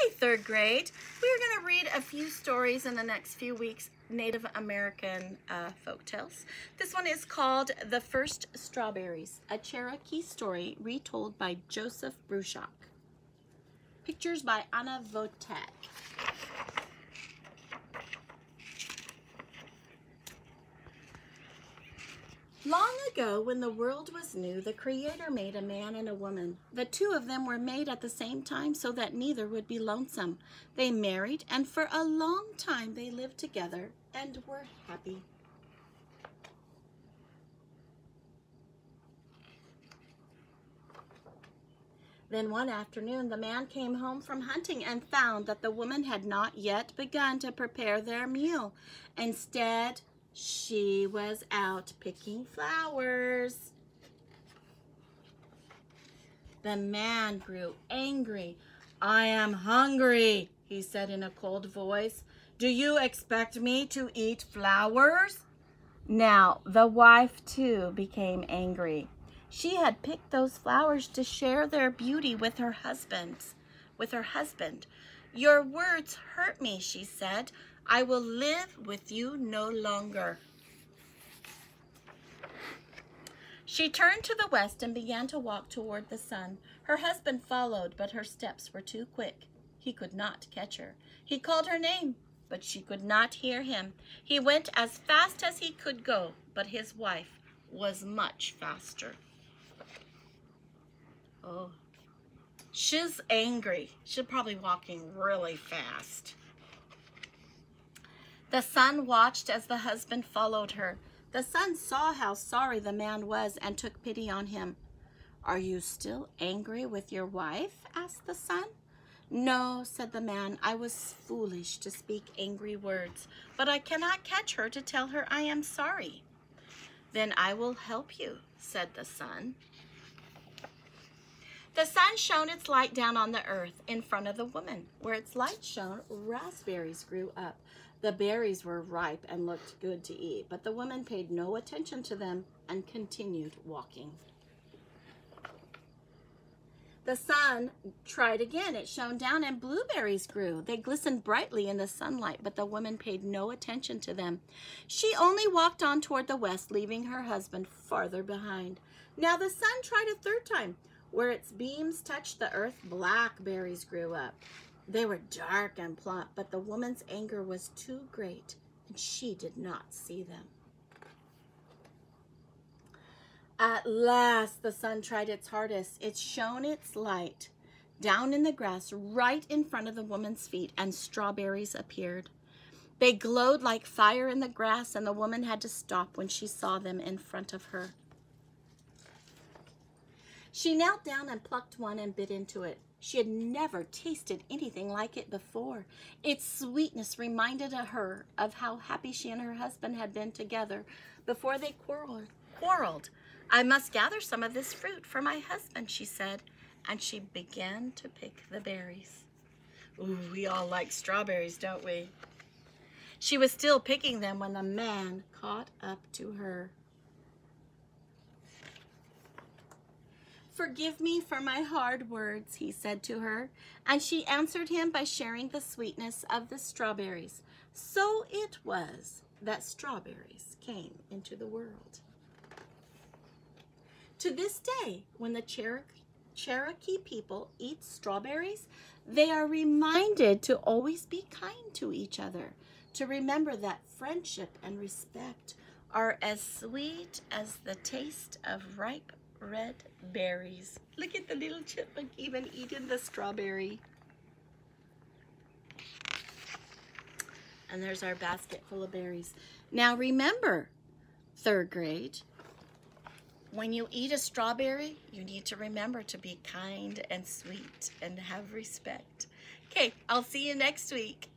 Hi, third grade. We're going to read a few stories in the next few weeks, Native American folk tales. This one is called The First Strawberries, a Cherokee story retold by Joseph Bruchac. Pictures by Anna Votek. Long ago, when the world was new, the Creator made a man and a woman. The two of them were made at the same time so that neither would be lonesome. They married, and for a long time they lived together and were happy. Then one afternoon, the man came home from hunting and found that the woman had not yet begun to prepare their meal. Instead, she was out picking flowers. The man grew angry. "I am hungry," he said in a cold voice. "Do you expect me to eat flowers?" Now, the wife too became angry. She had picked those flowers to share their beauty with her husband. "Your words hurt me," she said. "I will live with you no longer." She turned to the west and began to walk toward the sun. Her husband followed, but her steps were too quick. He could not catch her. He called her name, but she could not hear him. He went as fast as he could go, but his wife was much faster. Oh, she's angry. She's probably walking really fast. The sun watched as the husband followed her. The sun saw how sorry the man was and took pity on him. "Are you still angry with your wife?" asked the sun. "No," said the man. "I was foolish to speak angry words, but I cannot catch her to tell her I am sorry." "Then I will help you," said the sun. The sun shone its light down on the earth in front of the woman. Where its light shone, raspberries grew up. The berries were ripe and looked good to eat, but the woman paid no attention to them and continued walking. The sun tried again. It shone down and blueberries grew. They glistened brightly in the sunlight, but the woman paid no attention to them. She only walked on toward the west, leaving her husband farther behind. Now the sun tried a third time. Where its beams touched the earth, blackberries grew up. They were dark and plump, but the woman's anger was too great, and she did not see them. At last, the sun tried its hardest. It shone its light down in the grass right in front of the woman's feet, and strawberries appeared. They glowed like fire in the grass, and the woman had to stop when she saw them in front of her. She knelt down and plucked one and bit into it. She had never tasted anything like it before. Its sweetness reminded her of how happy she and her husband had been together before they quarreled. "I must gather some of this fruit for my husband," she said, and she began to pick the berries. Ooh, we all like strawberries, don't we? She was still picking them when the man caught up to her. "Forgive me for my hard words," he said to her, and she answered him by sharing the sweetness of the strawberries. So it was that strawberries came into the world. To this day, when the Cherokee people eat strawberries, they are reminded to always be kind to each other, to remember that friendship and respect are as sweet as the taste of ripe red berries. Look at the little chipmunk even eating the strawberry. And there's our basket full of berries. Now remember, third grade, when you eat a strawberry, you need to remember to be kind and sweet and have respect. Okay, I'll see you next week.